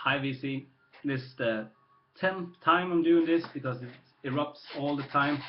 Hi VC. This is the 10th time I'm doing this because it erupts all the time.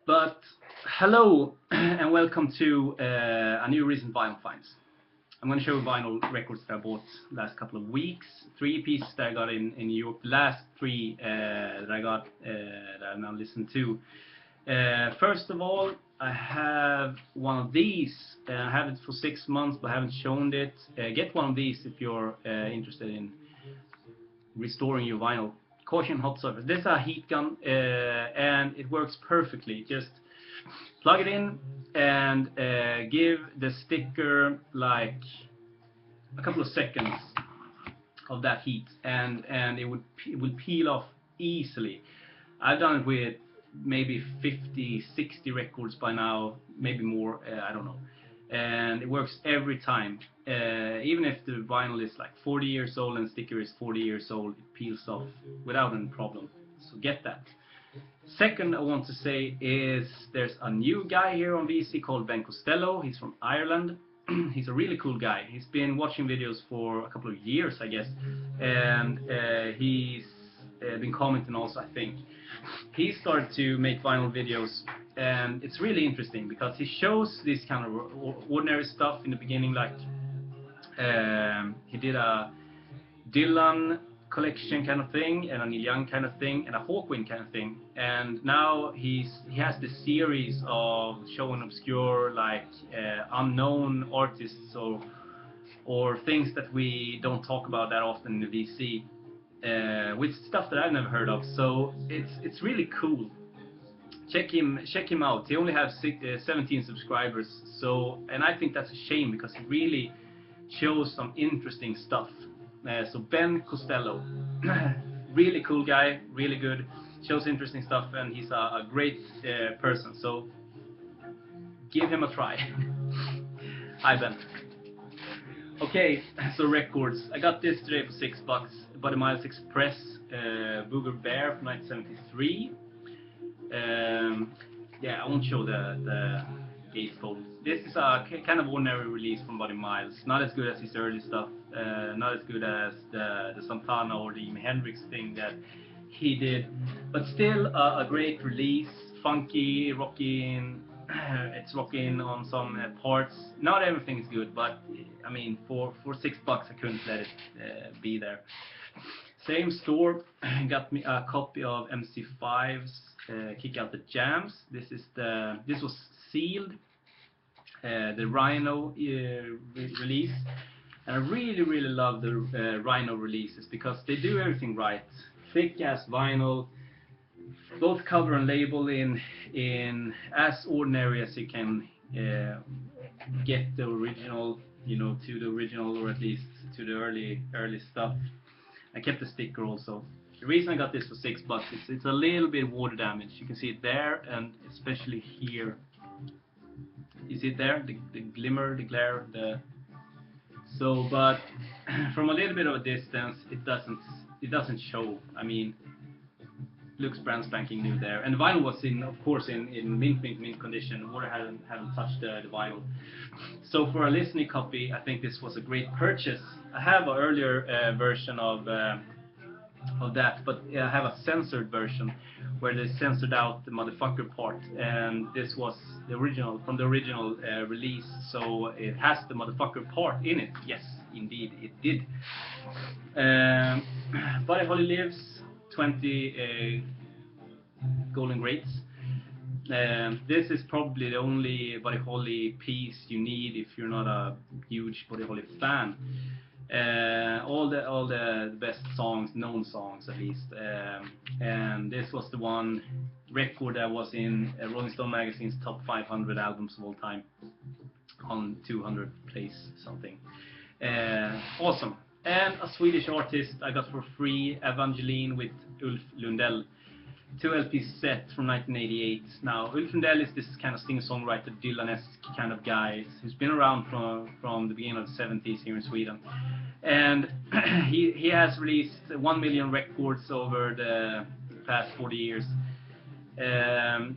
But hello and welcome to a new recent vinyl finds. I'm going to show vinyl records that I bought last couple of weeks. 3 pieces that I got in New York. The last 3 that I got that I now listen to. First of all, I have one of these. I have it for 6 months, but I haven't shown it. Get one of these if you're interested in restoring your vinyl. Caution hot surface. This is a heat gun, and it works perfectly. Just plug it in and give the sticker like a couple of seconds of that heat, and it will peel off easily. I've done it with maybe 50, 60 records by now, maybe more, I don't know. And it works every time. Even if the vinyl is like 40 years old and the sticker is 40 years old, it peels off without any problem. So get that. Second, I want to say is there's a new guy here on VC called Ben Costello. He's from Ireland. He's a really cool guy. He's been watching videos for a couple of years, I guess. And he's been commenting also, I think. He started to make vinyl videos, and it's really interesting because he shows this kind of ordinary stuff in the beginning, like he did a Dylan collection kind of thing, and a Neil Young kind of thing, and a Hawkwind kind of thing, and now he has this series of showing obscure, like unknown artists or things that we don't talk about that often in the VC. With stuff that I've never heard of, so it's really cool. Check him out. He only has 17 subscribers, so, and I think that's a shame because he really shows some interesting stuff. So Ben Costello, really cool guy, really good, shows interesting stuff, and he's a great person. So give him a try. Hi Ben. Okay, so records. I got this today for $6. Buddy Miles Express, Booger Bear from 1973. Yeah, I won't show the gatefold. This is a kind of ordinary release from Buddy Miles. Not as good as his early stuff. Not as good as the Santana or the Jimi Hendrix thing that he did. But still a great release. Funky, rocking. It's rocking on some parts. Not everything is good, but I mean, for $6 I couldn't let it be there. Same store got me a copy of MC5's Kick Out the Jams. This was sealed, the Rhino release, and I really love the Rhino releases because they do everything right. Thick ass vinyl, both cover and label in as ordinary as you can get the original, you know, to the original, or at least to the early stuff. I kept the sticker also. The reason I got this for $6, it's a little bit water damage. You can see it there, and especially here. You see it there, the glimmer, the glare, so. But from a little bit of a distance, it doesn't show. I mean, looks brand spanking new there, and the vinyl was of course in mint condition. Water hadn't touched the vinyl. So for a listening copy, I think this was a great purchase. I have an earlier version of that, but I have a censored version where they censored out the motherfucker part, and this was the original from the original release, so it has the motherfucker part in it. Yes, indeed it did. Buddy Holly Lives, 20 golden greats. This is probably the only Buddy Holly piece you need if you're not a huge Buddy Holly fan. All the best songs, known songs at least, and this was the one record that was in Rolling Stone magazine's top 500 albums of all time, on 200 place something. Awesome. And a Swedish artist I got for free, Evangeline with Ulf Lundell. 2 LP set from 1988. Now, Ulf Lundell is this kind of singer-songwriter, Dylan-esque kind of guy who's been around from the beginning of the 70s here in Sweden. And he has released 1 million records over the past 40 years. And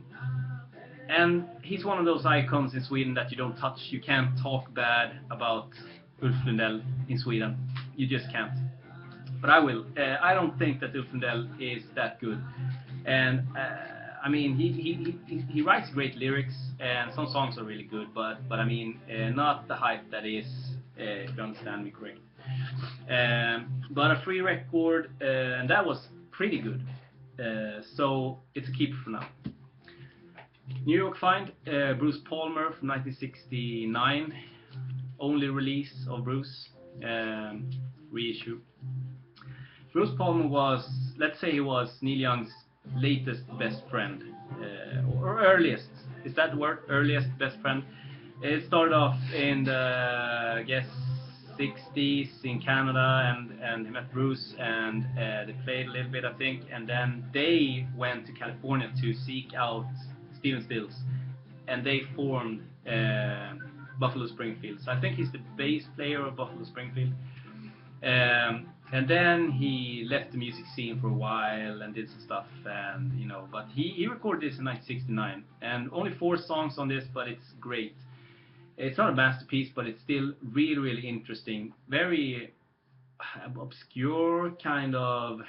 he's one of those icons in Sweden that you don't touch. You can't talk bad about Ulf Lundell in Sweden. You just can't. but I will. I don't think that Ulf Lundell is that good, and I mean he writes great lyrics, and some songs are really good, but I mean not the hype that is, if you understand me correct. But a free record, and that was pretty good. So it's a keeper for now. New York Find, Bruce Palmer from 1969, only release of Bruce, reissue. Bruce Palmer was, let's say he was Neil Young's latest best friend, or earliest, is that the word, earliest best friend? It started off in the, I guess, 60s in Canada, and he met Bruce, and they played a little bit, I think, and then they went to California to seek out Stephen Stills, and they formed Buffalo Springfield. So I think he's the bass player of Buffalo Springfield. And then he left the music scene for a while and did some stuff, and you know, but he recorded this in 1969, and only 4 songs on this, but it's great. It's not a masterpiece, but it's still really, really interesting. Very obscure, kind of,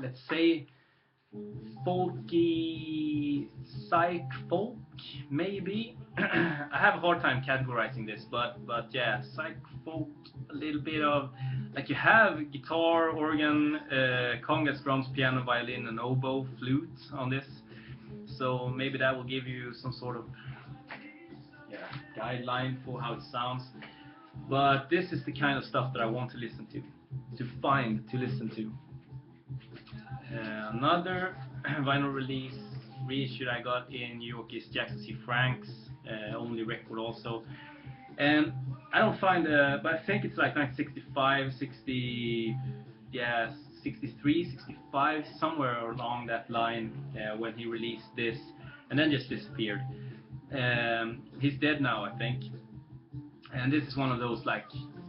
let's say, folky, psych folk, maybe. I have a hard time categorizing this, but yeah, psych folk, a little bit of, like, you have guitar, organ, congas, drums, piano, violin, and oboe, flute on this. So maybe that will give you some sort of guideline for how it sounds. But this is the kind of stuff that I want to listen to listen to. Another vinyl release reissue I got in New York is Jackson C. Frank's only record also, and I don't find but I think it's like 1965, 60, yeah, 63, 65, somewhere along that line, when he released this, and then just disappeared. He's dead now, I think, and this is one of those like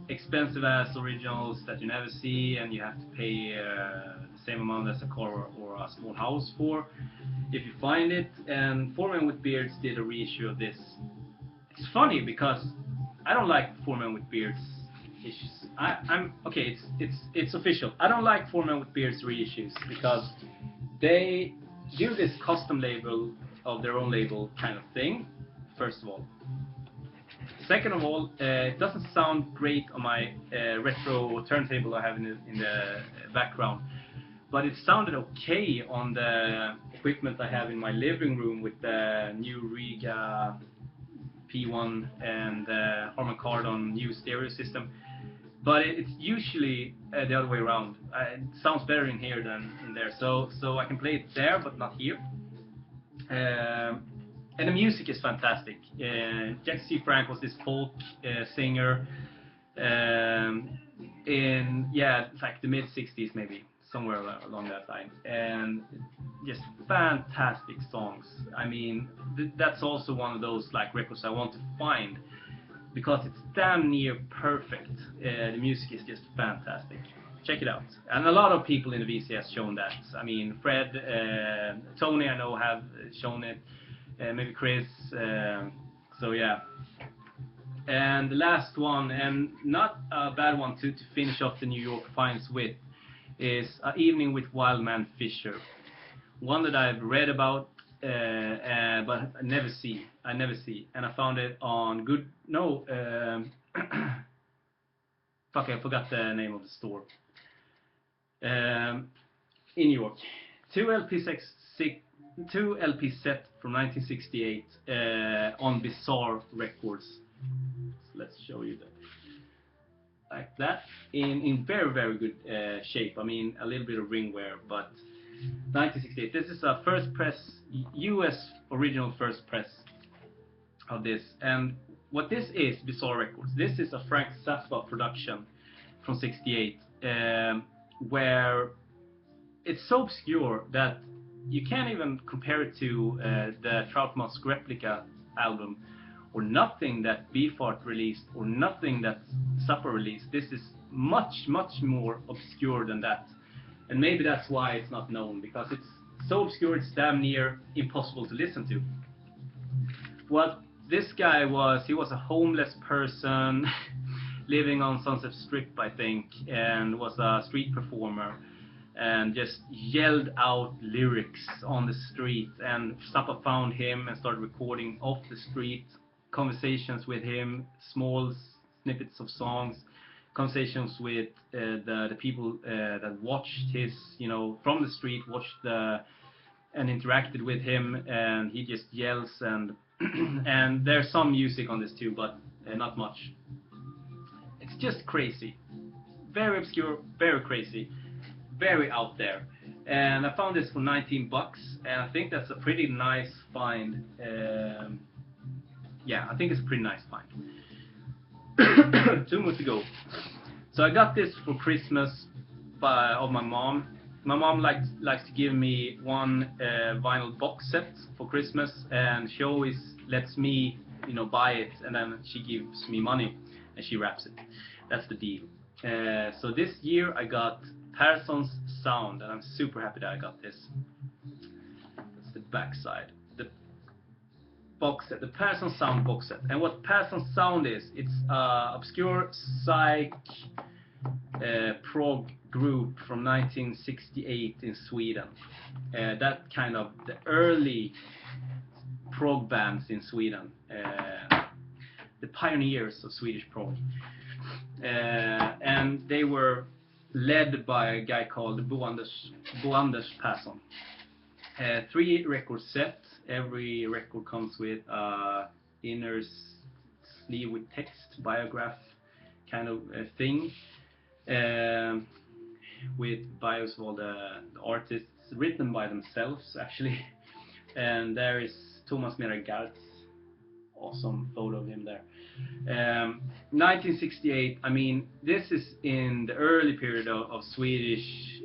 expensive ass originals that you never see, and you have to pay the same amount as a car or a small house for if you find it. And Four Men with Beards did a reissue of this. It's funny because I don't like Four Men with Beards issues. I'm okay. It's official. I don't like Four Men with Beards reissues because they do this custom label of their own label kind of thing. First of all. Second of all, it doesn't sound great on my retro turntable I have in the background, but it sounded okay on the equipment I have in my living room with the new Riga P1 and Harman Kardon new stereo system. But it's usually the other way around. It sounds better in here than in there, so I can play it there, but not here. And the music is fantastic. Jack C. Frank was this folk singer in, yeah, like the mid 60s maybe, somewhere along that line, and just fantastic songs. I mean, that's also one of those like records I want to find because it's damn near perfect. The music is just fantastic. Check it out. And a lot of people in the VC has shown that. I mean, Fred, Tony, I know, have shown it. Maybe Chris, so yeah. And the last one, and not a bad one to finish off the New York Finds with, is An Evening with Wildman Fisher. One that I've read about, but I never see. And I found it on fuck, I forgot the name of the store. In New York. 2 LP set from 1968 on Bizarre Records. So let's show you that. Like that, in very, very good shape. I mean, a little bit of ring wear, but 1968. This is a first press, US original first press of this. And what this is, Bizarre Records, this is a Frank Zappa production from 68, where it's so obscure that you can't even compare it to the Trout Mask Replica album, or nothing that Beefheart released, or nothing that Zappa released. This is much, much more obscure than that. And maybe that's why it's not known, because it's so obscure it's damn near impossible to listen to. What this guy was, he was a homeless person. living on Sunset Strip, I think, and was a street performer, and just yelled out lyrics on the street. And Zappa found him and started recording off the street, conversations with him, small snippets of songs, conversations with the people that watched his, from the street, watched and interacted with him, and he just yells and and there's some music on this too, but not much. It's just crazy, very obscure, very crazy, very out there. And I found this for 19 bucks, and I think that's a pretty nice find. Yeah, I think it's a pretty nice find. 2 months ago. So I got this for Christmas of my mom. My mom likes to give me one vinyl box set for Christmas, and she always lets me, buy it, and then she gives me money and she wraps it. That's the deal. So this year I got Persons Sound, and I'm super happy that I got this. That's the back side. The box set, the Persons Sound box set. And what Persons Sound is, it's obscure psych prog group from 1968 in Sweden. That kind of the early prog bands in Sweden, the pioneers of Swedish prog, and they were led by a guy called Bo Anders Persson. 3 record set. Every record comes with inner sleeve with text, biograph kind of thing, with bios of all the artists written by themselves actually. And there is Thomas Meragart's awesome photo of him there. 1968, I mean, this is in the early period of Swedish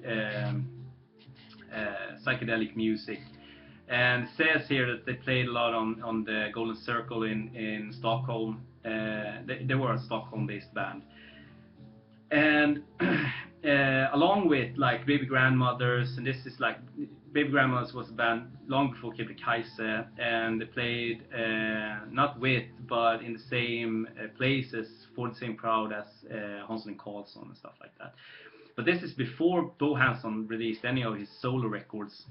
psychedelic music, and it says here that they played a lot on the Golden Circle in Stockholm. They were a Stockholm-based band, and along with like Baby Grandmothers, and this is like Baby Grandmothers was a band long before Kebnekaise, and they played not with but in the same places for the same crowd as Hansson and Karlsson and stuff like that. But this is before Bo Hansson released any of his solo records.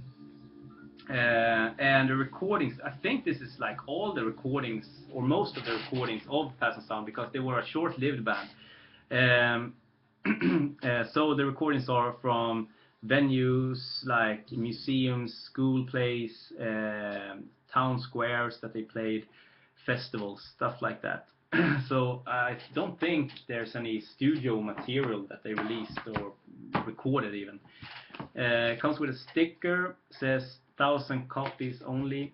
And the recordings, I think this is like all the recordings, or most of the recordings of Persons Sound, because they were a short-lived band. So the recordings are from venues like museums, school plays, town squares that they played, festivals, stuff like that. So I don't think there's any studio material that they released or recorded even. It comes with a sticker, says 1,000 copies only.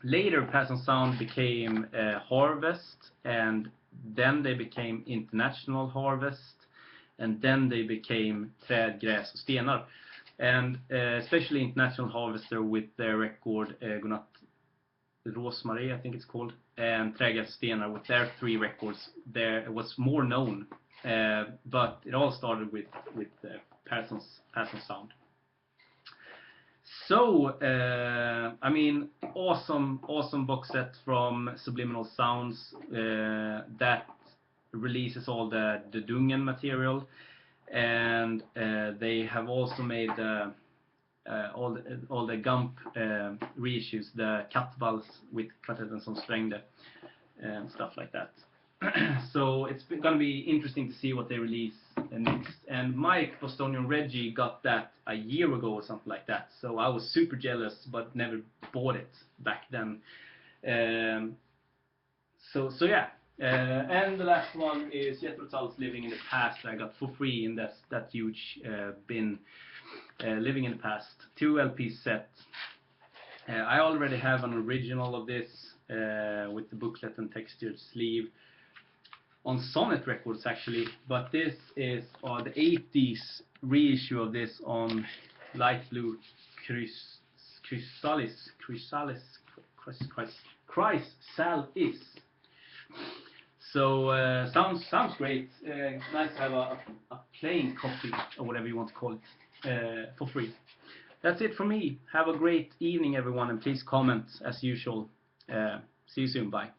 Later Persons Sound became Harvest, and then they became International Harvest, and then they became Träd, Gräs och Stenar. And especially International Harvester with their record Godnatt Rosmarie, I think it's called, and Träd, Gräs och Stenar with their 3 records, there was more known, but it all started with Persons Sound. So I mean, awesome box set from Subliminal Sounds that releases all the Dungen material, and they have also made all the Gump reissues, the Kattvals with Kvartetten som Strängde and stuff like that. So it's gonna be interesting to see what they release next. And Mike Bostonian Reggie got that a year ago or something like that, so I was super jealous but never bought it back then. So yeah. And the last one is Jethro Tull's Living in the Past. I got for free in that huge bin. Living in the Past, 2 LP set. I already have an original of this with the booklet and textured sleeve on Sonnet Records actually, but this is the 80s reissue of this on light blue chrysalis. So sounds great. Nice to have a plain copy or whatever you want to call it for free. That's it for me. Have a great evening everyone, and please comment as usual. See you soon. Bye.